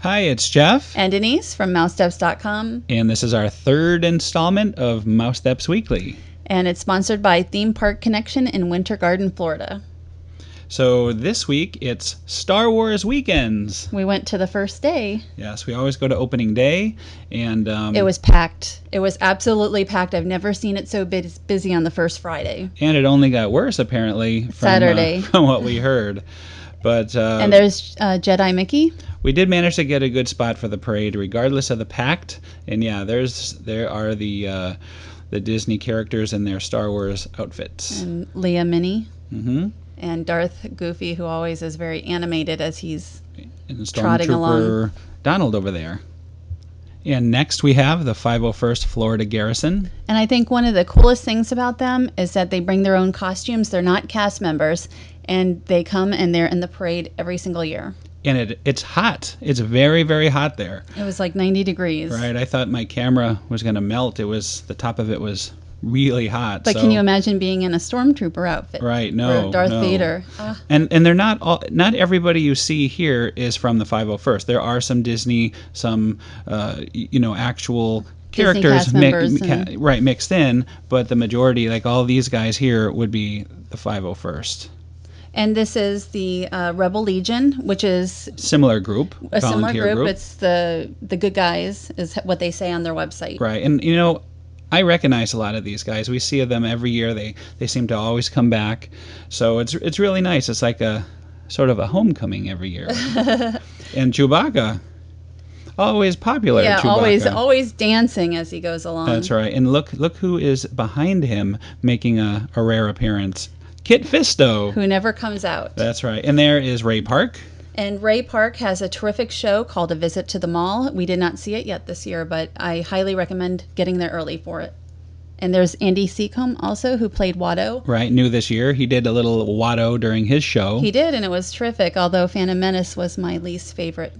Hi, it's Jeff. And Denise from MouseSteps.com. And this is our third installment of MouseSteps Weekly. And it's sponsored by Theme Park Connection in Winter Garden, Florida. So this week, it's Star Wars weekends. We went to the first day. Yes, we always go to opening day. And it was packed. It was absolutely packed. I've never seen it so busy on the first Friday. And it only got worse, apparently, from, Saturday. From what we heard. But and there's Jedi Mickey. We did manage to get a good spot for the parade, regardless of the packed. And yeah, there are the Disney characters in their Star Wars outfits. And Leia Minnie. Mm-hmm. And Darth Goofy, who always is very animated as he's trotting along. Donald over there. And next we have the 501st Florida Garrison. And I think one of the coolest things about them is that they bring their own costumes. They're not cast members. And they come and they're in the parade every single year. And it's hot. It's very, very hot there. It was like 90 degrees. Right. I thought my camera was going to melt. The top of it was really hot. But can you imagine being in a Stormtrooper outfit? Right. No. Or Darth Vader. And they're not everybody you see here is from the 501st. There are some Disney, some actual characters mixed in, but the majority, like all these guys here, would be the 501st. And this is the Rebel Legion, which is similar group, a similar group. It's the good guys, is what they say on their website. Right, and I recognize a lot of these guys. We see them every year. They seem to always come back, so it's really nice. It's like a sort of a homecoming every year. And Chewbacca, always popular. Yeah, Chewbacca. always dancing as he goes along. That's right. And look who is behind him, making a rare appearance. Kit Fisto, who never comes out. That's right. And there is Ray Park. And Ray Park has a terrific show called A Visit to the Mall. We did not see it yet this year, but I highly recommend getting there early for it. And there's Andy Seacombe also, who played Watto. Right, new this year. He did a little Watto during his show. He did, and it was terrific, although Phantom Menace was my least favorite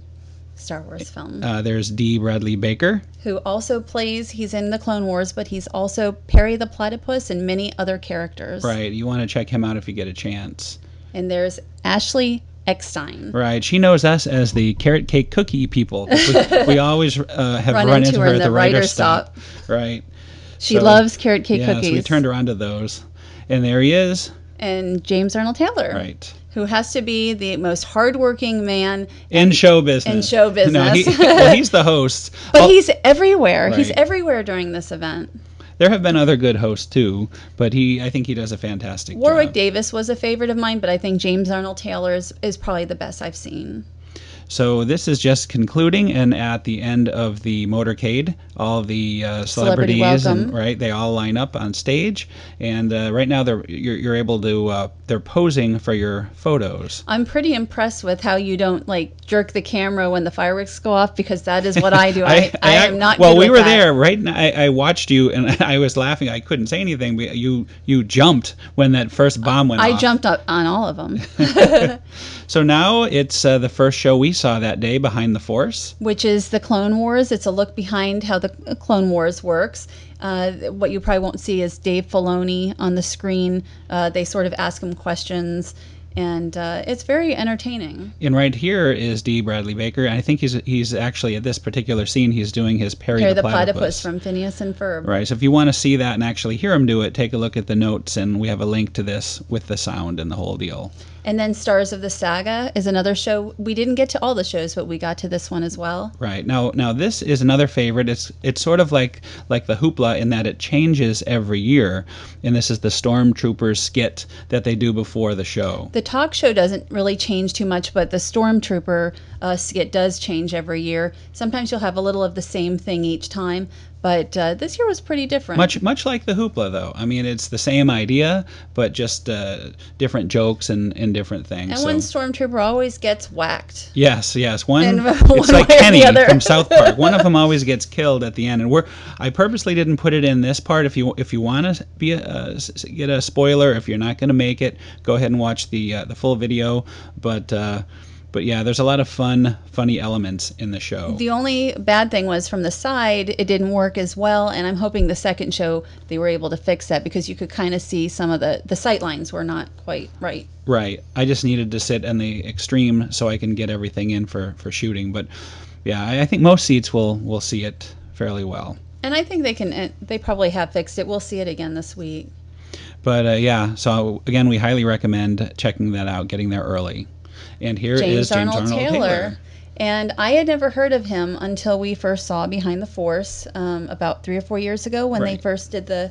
Star Wars film. There's Dee Bradley Baker, who also he's in the Clone Wars, but he's also Perry the Platypus and many other characters. Right, you want to check him out if you get a chance. And there's Ashley Eckstein. Right, she knows us as the carrot cake cookie people. We always have run into her at the writer's stop. Right. She loves carrot cake cookies. So we turned her onto those. And there he is. And James Arnold Taylor. Right. Who has to be the most hardworking man in show business. In show business. No, he's the host. But he's everywhere. Right. He's everywhere during this event. There have been other good hosts too, but I think he does a fantastic Warwick job. Davis was a favorite of mine, but I think James Arnold Taylor is probably the best I've seen. So this is just concluding, and at the end of the motorcade, all the celebrities they all line up on stage, and right now you're able to they're posing for your photos. I'm pretty impressed with how you don't jerk the camera when the fireworks go off, because that is what I do. I am not. Well, we were there right now. I watched you, and I was laughing. I couldn't say anything. But you jumped when that first bomb went off. I jumped up on all of them. So now it's the first show we saw that day, Behind the Force. Which is the Clone Wars. It's a look behind how the Clone Wars works. What you probably won't see is Dave Filoni on the screen. They sort of ask him questions, and it's very entertaining. And right here is Dee Bradley Baker. And I think he's actually, at this particular scene, he's doing his Perry the Platypus from Phineas and Ferb. Right, so if you want to see that and actually hear him do it, take a look at the notes, and we have a link to this with the sound and the whole deal. And then Stars of the Saga is another show. We didn't get to all the shows, but we got to this one as well. Right. Now this is another favorite. It's sort of like the Hoopla in that it changes every year. And this is the Stormtroopers Skit that they do before the show. The talk show doesn't really change too much, but the Stormtrooper Skit does change every year. Sometimes you'll have a little of the same thing each time. But this year was pretty different. Much like the Hoopla, though. I mean, it's the same idea, but just different jokes and different things. And one Stormtrooper always gets whacked. Yes. It's like Kenny from South Park. One of them always gets killed at the end. And I purposely didn't put it in this part. If you want to get a spoiler, if you're not going to make it, go ahead and watch the full video. But yeah, there's a lot of funny elements in the show. The only bad thing was from the side, it didn't work as well, and I'm hoping the second show they were able to fix that, because you could kind of see some of the sight lines were not quite right. Right. I just needed to sit in the extreme so I can get everything in for shooting. But Yeah, I think most seats will see it fairly well. And I think they probably have fixed it. We'll see it again this week. But yeah, so again, we highly recommend checking that out, getting there early. And here is James Arnold Taylor. And I had never heard of him until we first saw Behind the Force about 3 or 4 years ago when they first did the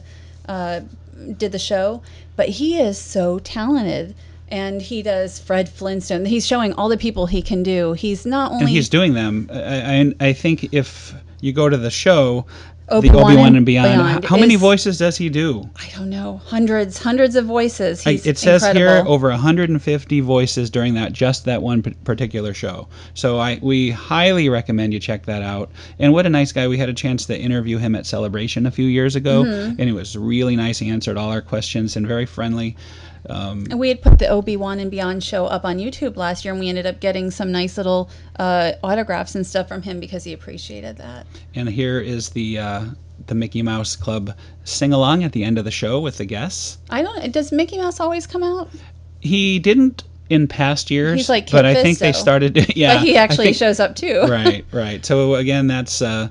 show. But he is so talented. And he does Fred Flintstone. He's showing all the people he can do. He's not only... And he's doing them. I think if you go to the show... The Obi-Wan and Beyond. How many voices does he do? I don't know. Hundreds of voices. He's it says incredible. Here over 150 voices during just that one particular show. So we highly recommend you check that out. And what a nice guy. We had a chance to interview him at Celebration a few years ago, and he was really nice. He answered all our questions and very friendly. And we had put the Obi-Wan and Beyond show up on YouTube last year, and we ended up getting some nice little autographs and stuff from him because he appreciated that. And here is the Mickey Mouse Club sing-along at the end of the show with the guests. Does Mickey Mouse always come out? He didn't in past years. He's like Kid but I think they started. Yeah, but he actually shows up too. Right. So again, that's a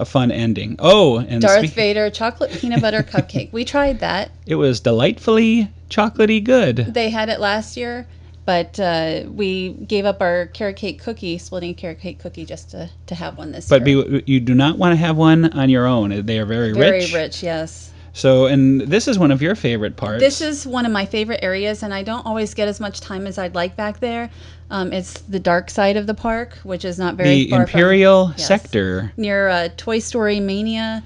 fun ending. Oh, and Darth Vader chocolate peanut butter cupcake. We tried that. It was delightfully chocolatey good. They had it last year, but we gave up our carrot cake cookie, splitting a carrot cake cookie, just to have one this year. But you do not want to have one on your own. They are very rich. Very rich, yes. So, and this is one of your favorite parts. This is one of my favorite areas, and I don't always get as much time as I'd like back there. It's the dark side of the park, which is not very far from... The Imperial sector. Near Toy Story Mania.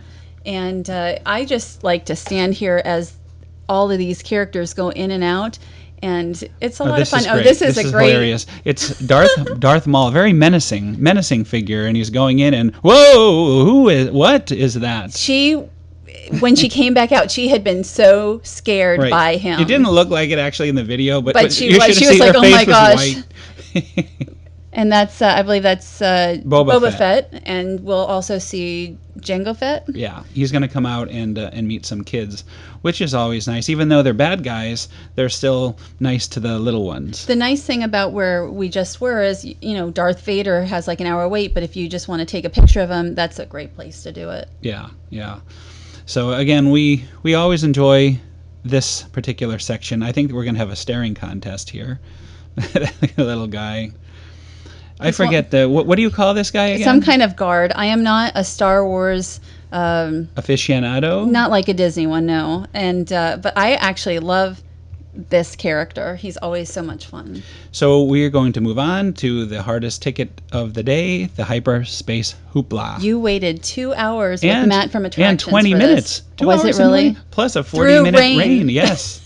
And I just like to stand here as all of these characters go in and out. And it's a lot of fun. This is hilarious. It's Darth Maul, very menacing figure, and he's going in and, whoa, what is that? When she came back out, she had been so scared by him. It didn't look like it actually in the video, but she was like, oh my gosh. And that's, I believe that's Boba Fett. And we'll also see Jango Fett. Yeah, he's going to come out and meet some kids, which is always nice. Even though they're bad guys, they're still nice to the little ones. The nice thing about where we just were is, Darth Vader has like an hour wait, but if you just want to take a picture of him, that's a great place to do it. Yeah. So again, we always enjoy this particular section. I think we're going to have a staring contest here. Little guy. I forget what do you call this guy again? Some kind of guard. I am not a Star Wars aficionado. Not like a Disney one, no. And but I actually love this character. He's always so much fun. So we are going to move on to the hardest ticket of the day, the Hyperspace Hoopla. You waited 2 hours with Matt from Attractions and 20 minutes. 2 Was hours it really? Plus a 40-minute rain. Yes.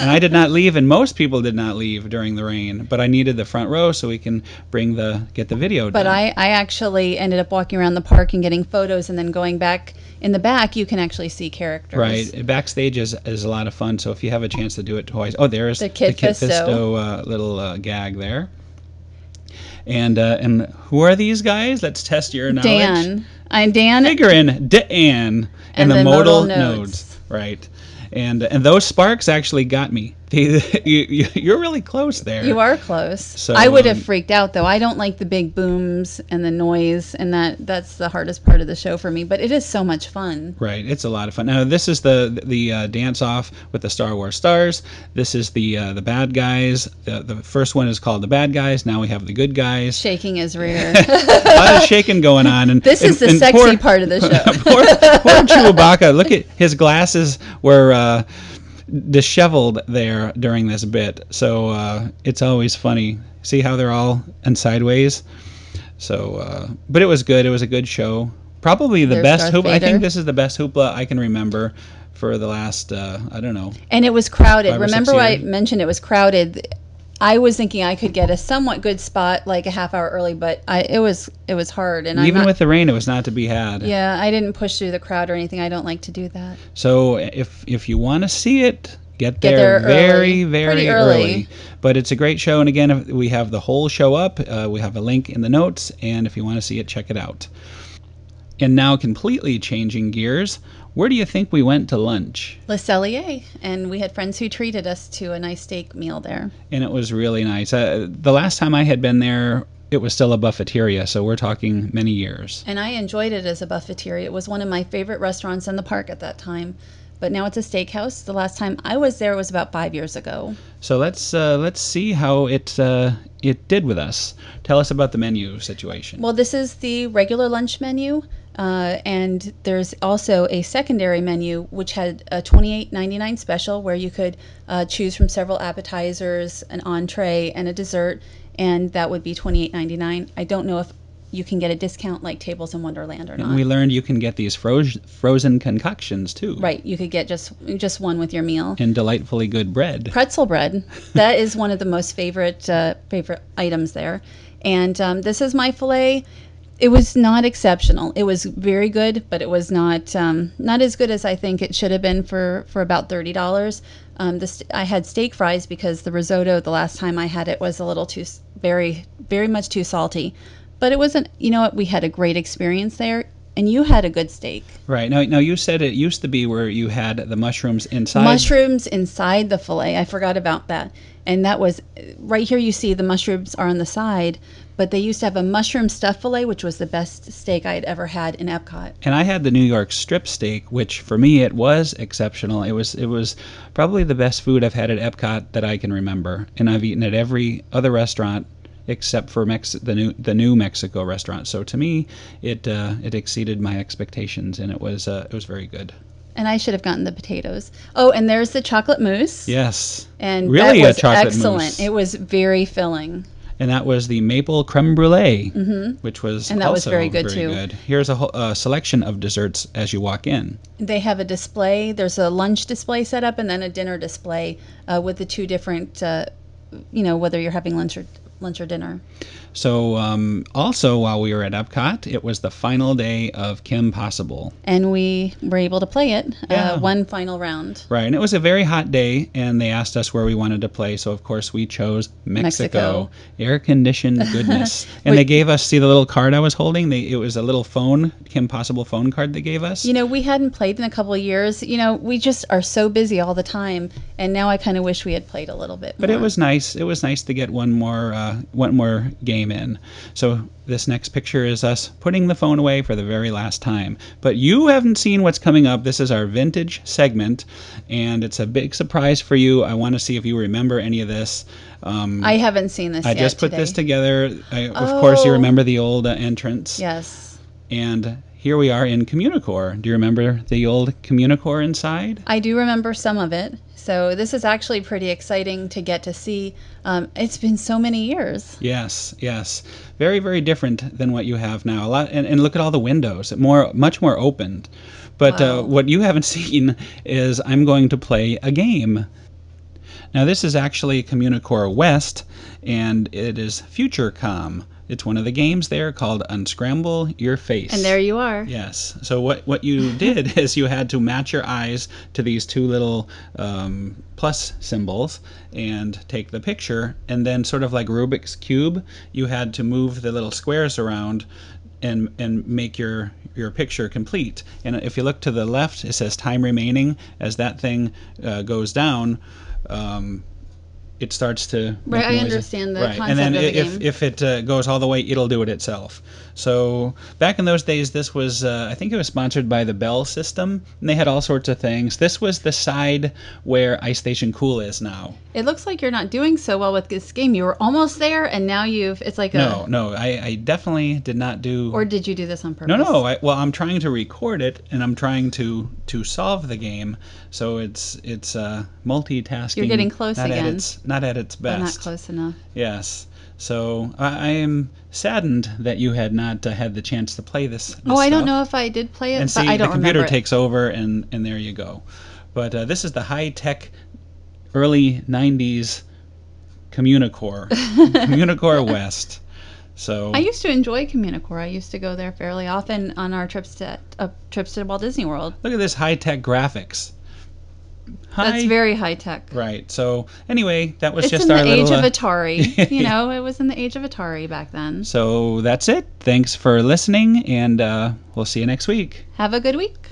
And I did not leave, and most people did not leave during the rain. But I needed the front row so we can get the video done. But I actually ended up walking around the park and getting photos, and then going back in the back, you can actually see characters. Right. Backstage is a lot of fun. So if you have a chance to do it twice, there's the Kid Fisto little gag there. And who are these guys? Let's test your knowledge. Dan. I'm Dan. Figuring Dan and the modal nodes. Right. And those sparks actually got me. You're really close there. You are close. So, I would have freaked out, though. I don't like the big booms and the noise, and that's the hardest part of the show for me. But it is so much fun. Right, it's a lot of fun. Now this is the dance off with the Star Wars stars. This is the bad guys. The first one is called the bad guys. Now we have the good guys. Shaking his rear. A lot of shaking going on. And this is the sexy part of the show. poor Chewbacca. Look at his glasses were disheveled there during this bit, so it's always funny. See how they're all and sideways. So but it was good. It was a good show. Probably the best hoopla. I think this is the best hoopla I can remember for the last I don't know. And it was crowded. Remember I mentioned it was crowded. I was thinking I could get a somewhat good spot like a half hour early, but it was hard. And even with the rain, it was not to be had. Yeah, I didn't push through the crowd or anything. I don't like to do that. So if you want to see it, get there very, very early. But it's a great show. And again, we have the whole show up. We have a link in the notes. And if you want to see it, check it out. And now completely changing gears, where do you think we went to lunch? Le Cellier, and we had friends who treated us to a nice steak meal there. And it was really nice. The last time I had been there, it was still a buffeteria, so we're talking many years. And I enjoyed it as a buffeteria. It was one of my favorite restaurants in the park at that time. But now it's a steakhouse. The last time I was there was about 5 years ago. So let's see how it did with us. Tell us about the menu situation. Well, this is the regular lunch menu, and there's also a secondary menu which had a $28.99 special where you could choose from several appetizers, an entree, and a dessert, and that would be $28.99. I don't know if you can get a discount like Tables in Wonderland or not. And we learned you can get these frozen concoctions too. Right, you could get just one with your meal. And delightfully good bread. Pretzel bread. That is one of the most favorite items there. And this is my filet. It was not exceptional. It was very good, but it was not as good as I think it should have been for about $30. I had steak fries because the risotto the last time I had it was a little too very much too salty. But it wasn't, you know what, we had a great experience there, and you had a good steak. Right. Now you said it used to be where you had the mushrooms inside. Mushrooms inside the filet. I forgot about that. And that was, right here you see the mushrooms are on the side, but they used to have a mushroom stuffed filet, which was the best steak I had ever had in Epcot. And I had the New York strip steak, which for me it was exceptional. It was probably the best food I've had at Epcot that I can remember. And I've eaten at every other restaurant except for the new Mexico restaurant. So to me, it exceeded my expectations, and it was very good. And I should have gotten the potatoes. Oh, and there's the chocolate mousse. Yes, and really that was a chocolate excellent. Mousse. It was very filling. And that was the maple creme brulee, which was and that also was very good very too. Good. Here's a selection of desserts as you walk in. They have a display. There's a lunch display set up, and then a dinner display with the two different, whether you're having lunch or dinner. So also while we were at Epcot, it was the final day of Kim Possible. And we were able to play it, Yeah. one final round. Right, and it was a very hot day, and they asked us where we wanted to play, so of course we chose Mexico. Air-conditioned goodness. And they gave us, see the little card I was holding? It was a little phone, Kim Possible phone card they gave us. We hadn't played in a couple of years. We just are so busy all the time, and now I kind of wish we had played a little bit more. But it was nice. It was nice to get one more game in. So this next picture is us putting the phone away for the very last time. But you haven't seen what's coming up. This is our vintage segment, and it's a big surprise for you. I want to see if you remember any of this. I haven't seen this yet. I just put today. this together. Of course, you remember the old entrance. Yes. And here we are in Communicore. Do you remember the old Communicore inside? I do remember some of it. So this is actually pretty exciting to get to see. It's been so many years. Yes, yes. Very, very different than what you have now. And look at all the windows. Much more opened. But Wow. What you haven't seen is I'm going to play a game. Now this is actually Communicore West, and it is FutureCom. It's one of the games there called Unscramble Your Face. And there you are. Yes. So what you did is you had to match your eyes to these two little plus symbols and take the picture, and then sort of like Rubik's Cube, you had to move the little squares around and make your picture complete. And if you look to the left, it says time remaining. As that thing goes down, it starts to make Right, I noises. understand the right. concept And then of the game. if it goes all the way, it'll do it itself. So back in those days, this was I think it was sponsored by the Bell System, and they had all sorts of things. This was the side where Ice Station Cool is now. It looks like you're not doing so well with this game. You were almost there, and now it's like a... No, I definitely did not do... Or did you do this on purpose? No. Well, I'm trying to record it, and I'm trying to solve the game, so it's multitasking. You're getting close again. Not at its best. But not close enough. Yes. So I am saddened that you had not had the chance to play this Oh, I don't stuff. know if I did play it, And but see, I don't the computer remember it. takes over, and there you go. But this is the high-tech, early 90s Communicore. Communicore West. So I used to enjoy Communicore. I used to go there fairly often on our trips to Walt Disney World. look at this high-tech graphics. That's very high tech. Right. So anyway, that was It's just in our the little... age of Atari. It was in the age of Atari back then. So that's it. Thanks for listening, and we'll see you next week. Have a good week.